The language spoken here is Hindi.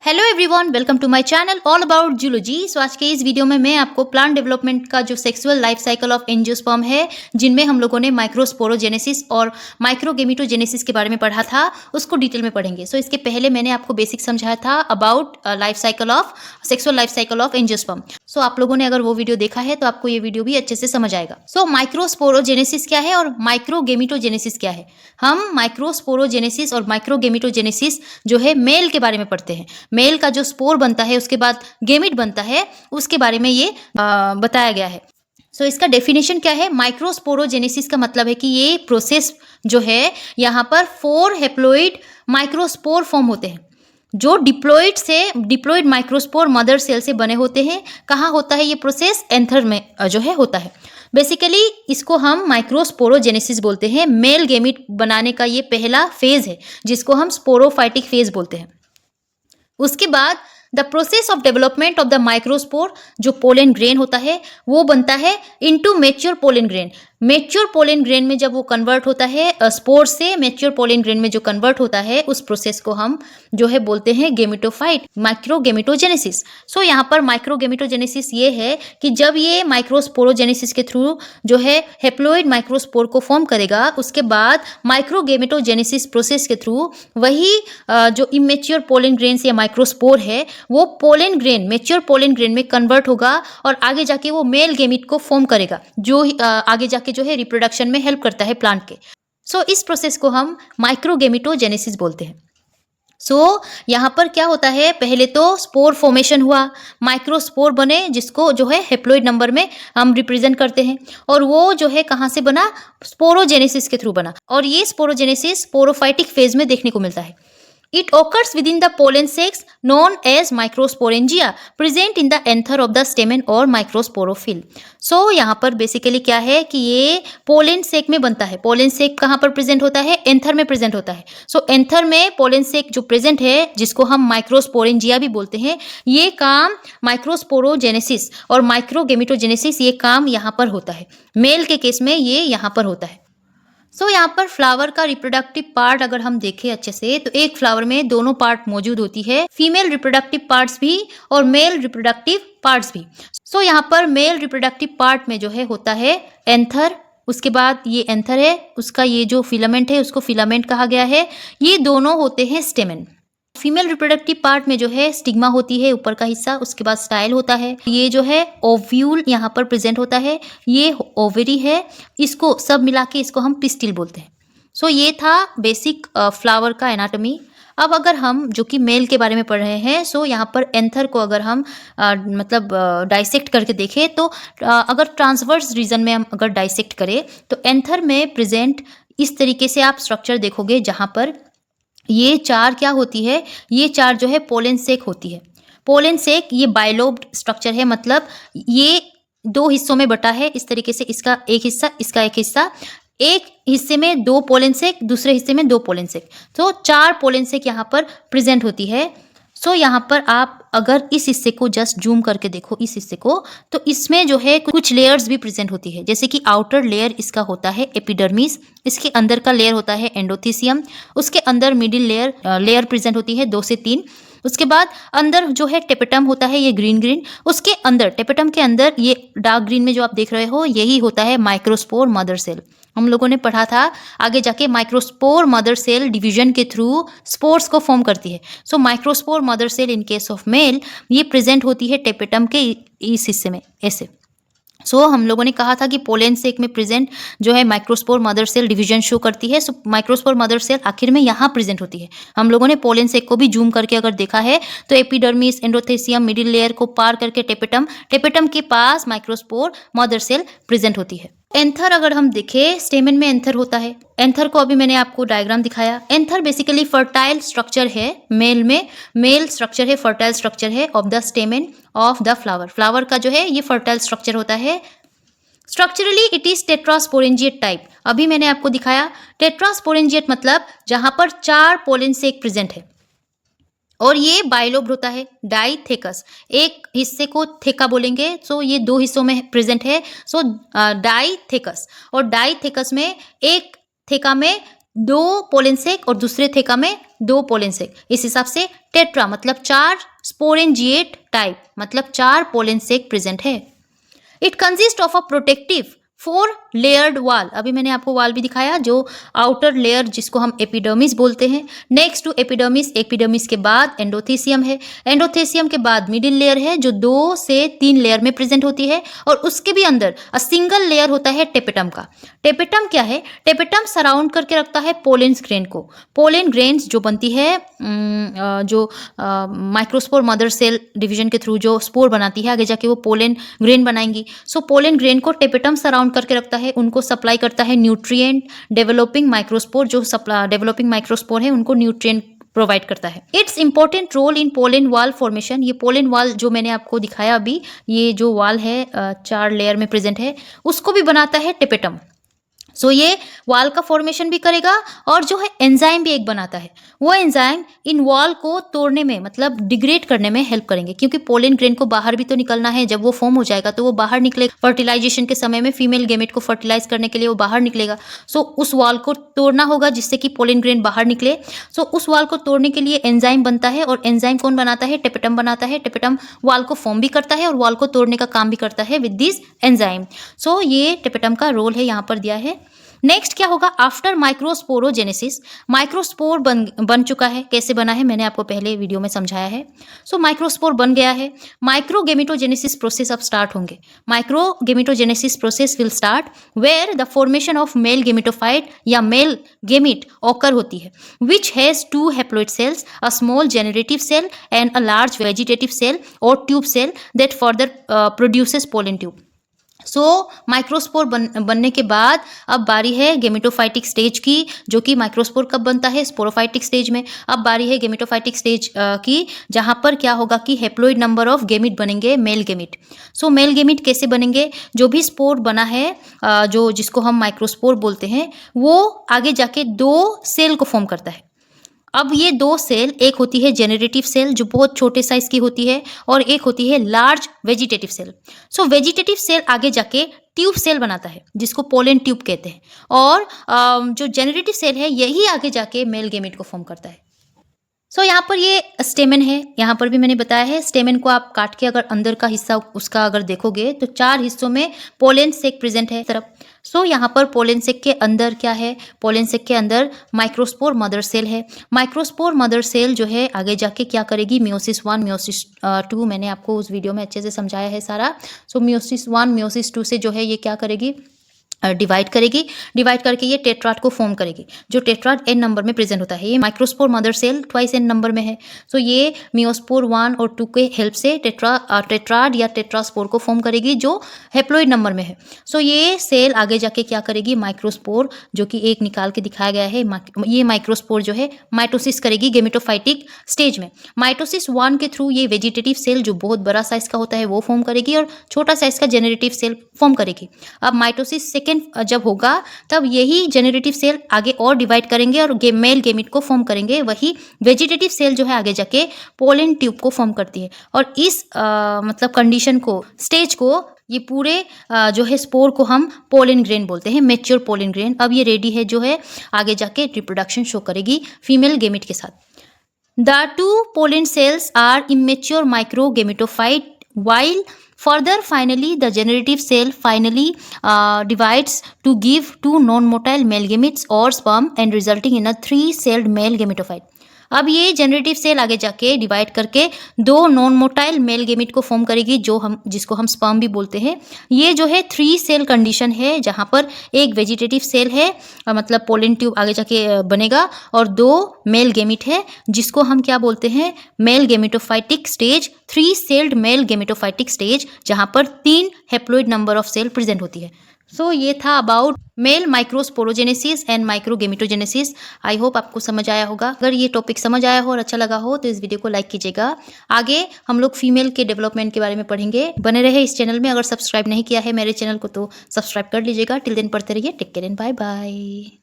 Hello everyone, welcome to my channel all about zoology. So आज के इस वीडियो में मैं आपको प्लांट डेवलपमेंट का जो sexual life cycle of angiosperm है, जिनमें हम लोगों ने माइक्रोस्पोरोजेनेसिस और माइक्रोगेमिटोजेनेसिस के बारे में पढ़ा था, उसको डिटेल में पढ़ेंगे। सो इसके पहले मैंने आपको बेसिक समझाया था about life cycle of sexual life cycle of angiosperm. So आप लोगों ने अगर वो वीडियो देखा है तो आपको ये वीडियो भी अच्छे से समझ आएगा। सो माइक्रोस्पोरोजेनेसिस क्या है और माइक्रोगेमिटोजेनेसिस क्या है? हम माइक्रोस्पोरोजेनेसिस और माइक्रोगेमिटोजेनेसिस जो है मेल के बारे में पढ़ते हैं। मेल का जो स्पोर बनता है उसके बाद गेमिट बनता है, उसके बारे में ये बताया गया है। सो इसका डेफिनेशन क्या है? माइक्रोस्पोरोजेनेसिस का मतलब है कि ये प्रोसेस जो है, यहाँ पर 4 हेप्लोइड माइक्रोस्पोर फॉर्म होते हैं जो डिप्लॉइड माइक्रोस्पोर मदर सेल से बने होते हैं। कहाँ होता है ये प्रोसेस? एंथर में जो है होता है। बेसिकली इसको हम माइक्रोस्पोरोजेनेसिस बोलते हैं। मेल गेमिट बनाने का ये पहला फेज है जिसको हम स्पोरोफाइटिक फेज बोलते हैं। उसके बाद the process of development of the microspore, जो पोलन ग्रेन होता है वो बनता है into mature pollen grain. Mature pollen grain में जब वो कन्वर्ट होता है, स्पोर से मैच्योर पोलन ग्रेन में जो कन्वर्ट होता है, उस प्रोसेस को हम जो है बोलते हैं गेमिटोफाइट, माइक्रोगेमिटोजेनेसिस। सो यहाँ पर माइक्रोगेमिटोजेनेसिस ये है कि जब ये माइक्रोस्पोरोजेनेसिस के थ्रू जो है हेप्लोइड माइक्रोस्पोर को फॉर्म करेगा, उसके बाद माइक्रोगेमिटोजेनेसिस प्रोसेस के थ्रू वही जो इमेच्योर पोलन ग्रेन्स या माइक्रोस्पोर है वो pollen grain, mature pollen grain में कन्वर्ट होगा और आगे जाके वो मेल गेमिट को फॉर्म करेगा, जो आगे जाके जो है रिप्रोडक्शन में हेल्प करता है प्लांट के। सो इस प्रोसेस को हम माइक्रोगेमिटोजेनेसिस बोलते हैं। सो यहाँ पर क्या होता है? पहले तो स्पोर फॉर्मेशन हुआ, माइक्रोस्पोर बने जिसको जो है हेप्लोइड नंबर में हम रिप्रेजेंट करते हैं, और वो जो है कहाँ से बना? स्पोरोजेनेसिस के थ्रू बना, और ये स्पोरोजेनेसिस स्पोरोफाइटिक फेज में देखने को मिलता है। It occurs within the pollen sacs known as microsporangia present in the anther of the stamen or microsporophyll. So यहाँ पर बेसिकली क्या है कि ये पोलन सेक में बनता है। पोलन सेक कहाँ पर प्रेजेंट होता है? एंथर में प्रेजेंट होता है। सो एंथर में पोलन सेक जो प्रेजेंट है, जिसको हम माइक्रोस्पोरेंजिया भी बोलते हैं, ये काम माइक्रोस्पोरोजेनेसिस और माइक्रोगेमिटोजेनेसिस ये काम यहाँ पर होता है। मेल के केस में ये यहाँ पर होता है। सो यहाँ पर फ्लावर का रिप्रोडक्टिव पार्ट अगर हम देखें अच्छे से, तो एक फ्लावर में दोनों पार्ट मौजूद होती है, फीमेल रिप्रोडक्टिव पार्ट्स भी और मेल रिप्रोडक्टिव पार्ट्स भी। सो यहाँ पर मेल रिप्रोडक्टिव पार्ट में जो है होता है एंथर, उसके बाद ये एंथर है, उसका ये जो फिलामेंट है उसको फिलामेंट कहा गया है, ये दोनों होते हैं स्टेमेन। फीमेल रिप्रोडक्टिव पार्ट में जो है स्टिग्मा होती है, ऊपर का हिस्सा, उसके बाद स्टाइल होता है, ये जो है ओव्यूल यहाँ पर प्रेजेंट होता है, ये ओवरी है, इसको सब मिला के इसको हम पिस्टिल बोलते हैं। सो ये था बेसिक फ्लावर का एनाटॉमी। अब अगर हम जो कि मेल के बारे में पढ़ रहे हैं, सो यहाँ पर एंथर को अगर हम डाइसेक्ट करके देखें, तो अगर ट्रांसवर्स रीजन में हम अगर डाइसेक्ट करें तो एंथर में प्रेजेंट इस तरीके से आप स्ट्रक्चर देखोगे, जहाँ पर ये 4 क्या होती है? ये 4 जो है पोलन सेक होती है। पोलन सेक ये बाइलोब्ड स्ट्रक्चर है, मतलब ये 2 हिस्सों में बटा है इस तरीके से, इसका एक हिस्सा, इसका एक हिस्सा, एक हिस्से में 2 पोलन सेक, दूसरे हिस्से में 2 पोलन सेक। तो 4 पोलन सेक यहाँ पर प्रेजेंट होती है। सो यहाँ पर आप अगर इस हिस्से को जस्ट जूम करके देखो, इस हिस्से को, तो इसमें जो है कुछ लेयर्स भी प्रेजेंट होती है, जैसे कि आउटर लेयर इसका होता है एपिडर्मिस, इसके अंदर का लेयर होता है एंडोथीसियम, उसके अंदर मिडिल लेयर प्रेजेंट होती है 2 से 3, उसके बाद अंदर जो है टेपेटम होता है, ये ग्रीन, उसके अंदर टेपेटम के अंदर ये डार्क ग्रीन में जो आप देख रहे हो, यही होता है माइक्रोस्पोर मदर सेल। हम लोगों ने पढ़ा था आगे जाके माइक्रोस्पोर मदर सेल डिवीजन के थ्रू स्पोर्स को फॉर्म करती है। So microspore mother cell in case of male ये प्रेजेंट होती है टेपेटम के इस हिस्से में ऐसे। सो हम लोगों ने कहा था कि पोलन सेक में प्रेजेंट जो है microspore mother cell division show करती है। सो माइक्रोस्पोर मदर सेल आखिर में यहाँ प्रेजेंट होती है। हम लोगों ने पोलन सेक को भी जूम करके अगर देखा है तो एपिडर्मिस, एंडोथेसियम, मिडिल लेयर को पार करके टेपेटम के पास माइक्रोस्पोर मदर सेल प्रेजेंट होती है। एंथर अगर हम देखें, स्टेमेन में एंथर होता है। एंथर को अभी मैंने आपको डायग्राम दिखाया। एंथर बेसिकली फर्टाइल स्ट्रक्चर है, मेल स्ट्रक्चर है, फर्टाइल स्ट्रक्चर है of the stamen of the flower. Flower का जो है ये फर्टाइल स्ट्रक्चर होता है। Structurally it is tetrasporangiate type. अभी मैंने आपको दिखाया टेट्रास्पोरेंजिएट मतलब जहां पर 4 पोलन सेक प्रेजेंट है, और ये बाइलोब्ड होता है, डाइथेकस। एक हिस्से को थेका बोलेंगे, सो ये 2 हिस्सों में प्रेजेंट है, सो डाइथेकस। और डाइथेकस में एक थेका में 2 पोलन सेक और दूसरे थेका में 2 पोलन सेक। इस हिसाब से टेट्रा मतलब 4 स्पोरेंजिएट टाइप मतलब 4 पोलन सेक प्रेजेंट है। It consist of a protective 4 layered वाल। अभी मैंने आपको वाल भी दिखाया, जो आउटर लेयर जिसको हम एपिडर्मिस बोलते हैं। नेक्स्ट टू एपिडर्मिस, एपिडर्मिस के बाद एंडोथेसियम है। एंडोथेसियम के बाद मिडिल लेयर है जो 2 से 3 लेयर में प्रेजेंट होती है, और उसके भी अंदर सिंगल लेयर होता है टेपेटम का। टेपेटम क्या है? टेपेटम सराउंड करके रखता है पोलेन ग्रेन को। पोलेन ग्रेन्स जो बनती है जो माइक्रोस्पोर मदर सेल डिवीजन के थ्रू जो स्पोर बनाती है, आगे जाके वो पोलेन ग्रेन बनाएंगी। सो पोलेन ग्रेन को टेपेटम सराउंड करके रखता है, उनको सप्लाई करता है न्यूट्रिएंट। डेवलपिंग माइक्रोस्पोर जो डेवलपिंग माइक्रोस्पोर है उनको न्यूट्रिएंट प्रोवाइड करता है। It's important role in pollen wall formation. ये पोलेन वाल जो मैंने आपको दिखाया अभी, ये जो वाल है 4 लेयर में प्रेजेंट है, उसको भी बनाता है टेपेटम। सो ये वाल का फॉर्मेशन भी करेगा, और जो है एंजाइम भी एक बनाता है। वो एंजाइम इन वाल को तोड़ने में मतलब डिग्रेड करने में हेल्प करेंगे, क्योंकि पोलेन ग्रेन को बाहर भी तो निकलना है। जब वो फॉर्म हो जाएगा तो वो बाहर निकलेगा। फर्टिलाइजेशन के समय में फीमेल गेमेट को फर्टिलाइज करने के लिए वो बाहर निकलेगा। सो उस वाल को तोड़ना होगा जिससे कि पोलेन ग्रेन बाहर निकले। सो उस वाल को तोड़ने के लिए एंजाइम बनता है, और एंजाइम कौन बनाता है? टेपेटम बनाता है। टेपेटम वाल को फॉर्म भी करता है और वाल को तोड़ने का काम भी करता है विद दिस एंजाइम। सो ये टेपेटम का रोल है, यहाँ पर दिया है। नेक्स्ट क्या होगा? आफ्टर माइक्रोस्पोरोजेनेसिस, माइक्रोस्पोर बन चुका है। कैसे बना है मैंने आपको पहले वीडियो में समझाया है। सो माइक्रोस्पोर बन गया है। माइक्रोगेमेटोजेनेसिस प्रोसेस अब स्टार्ट होंगे। Microgametogenesis process will start where the formation of male gametophyte या मेल गेमिट ऑकर होती है, which has 2 haploid cells, a small generative cell and a large vegetative cell और tube cell that further produces pollen tube. So microspore बनने के बाद अब बारी है गेमेटोफाइटिक स्टेज की, जो कि माइक्रोस्पोर कब बनता है? स्पोरोफाइटिक स्टेज में। अब बारी है गेमेटोफाइटिक स्टेज की, जहां पर क्या होगा कि हैप्लॉइड नंबर ऑफ गेमिट बनेंगे, मेल गेमिट। सो मेल गेमिट कैसे बनेंगे? जो भी स्पोर बना है जो जिसको हम माइक्रोस्पोर बोलते हैं, वो आगे जाके 2 सेल को फॉर्म करता है। अब ये 2 सेल, एक होती है जेनरेटिव सेल जो बहुत छोटे साइज की होती है, और एक होती है लार्ज वेजिटेटिव सेल। सो वेजिटेटिव सेल आगे जाके ट्यूब सेल बनाता है जिसको पोलन ट्यूब कहते हैं, और जो जेनरेटिव सेल है यही आगे जाके मेल गेमिट को फॉर्म करता है। सो यहाँ पर ये स्टेमेन है, यहाँ पर भी मैंने बताया है। स्टेमेन को आप काट के अगर अंदर का हिस्सा उसका अगर देखोगे तो 4 हिस्सों में पोलन सेक प्रेजेंट है तरफ। सो यहाँ पर पोलन सेक के अंदर क्या है? पोलन सेक के अंदर माइक्रोस्पोर मदर सेल है। माइक्रोस्पोर मदर सेल जो है आगे जाके क्या करेगी? मियोसिस 1 मियोसिस 2, मैंने आपको उस वीडियो में अच्छे से समझाया है सारा। सो मियोसिस 1 मियोसिस 2 से जो है ये क्या करेगी? डिवाइड करेगी। डिवाइड करके ये टेट्राड को फॉर्म करेगी, जो टेट्राड n नंबर में प्रेजेंट होता है। ये microspore mother cell twice n number में है। सो ये मियोस्पोर 1 और 2 के हेल्प से टेट्राड या टेट्रास्पोर को फॉर्म करेगी, जो हैप्लॉइड नंबर में है। सो ये सेल आगे जाके क्या करेगी? माइक्रोस्पोर, जो कि एक निकाल के दिखाया गया है, ये माइक्रोस्पोर जो है माइटोसिस करेगी गेमेटोफाइटिक स्टेज में। माइटोसिस 1 के थ्रू ये वेजिटेटिव सेल जो बहुत बड़ा साइज का होता है वो फॉर्म करेगी, और छोटा साइज का जेनरेटिव सेल फॉर्म करेगी। अब माइटोसिस सेकेंड जब होगा तब यही जेनरेटिव सेल आगे और डिवाइड करेंगे और मेल गेमिट को फॉर्म करेंगे। वही वेजिटेटिव सेल जो है आगे जाके पोलन ट्यूब को फॉर्म करती है, और इस मतलब कंडीशन को, स्टेज को, ये पूरे जो है स्पोर को हम पोलन ग्रेन बोलते हैं, मेच्योर पोलन ग्रेन। अब ये रेडी है जो है आगे जाके रिप्रोडक्शन शो करेगी फीमेल गेमिट के साथ। The 2 pollen cells are immature microgametophyte, while further finally the generative cell finally divides to give 2 non-motile male gametes or sperm and resulting in a 3-celled male gametophyte. अब ये जनरेटिव सेल आगे जाके डिवाइड करके 2 नॉन मोटाइल मेल गेमिट को फॉर्म करेगी, जिसको हम स्पर्म भी बोलते हैं। ये जो है 3 सेल कंडीशन है, जहाँ पर एक वेजिटेटिव सेल है, मतलब पोलन ट्यूब आगे जाके बनेगा, और 2 मेल गेमिट है जिसको हम क्या बोलते हैं? Male gametophytic stage, 3 celled male gametophytic stage, जहाँ पर 3 haploid number of cell present होती है। सो ये था about male microsporogenesis and microgametogenesis. I hope आपको समझ आया होगा। अगर ये टॉपिक समझ आया हो और अच्छा लगा हो तो इस वीडियो को लाइक कीजिएगा। आगे हम लोग फीमेल के डेवलपमेंट के बारे में पढ़ेंगे। बने रहे इस चैनल में। अगर सब्सक्राइब नहीं किया है मेरे चैनल को तो सब्सक्राइब कर लीजिएगा। टिल देन पढ़ते रहिए। Take care and bye bye.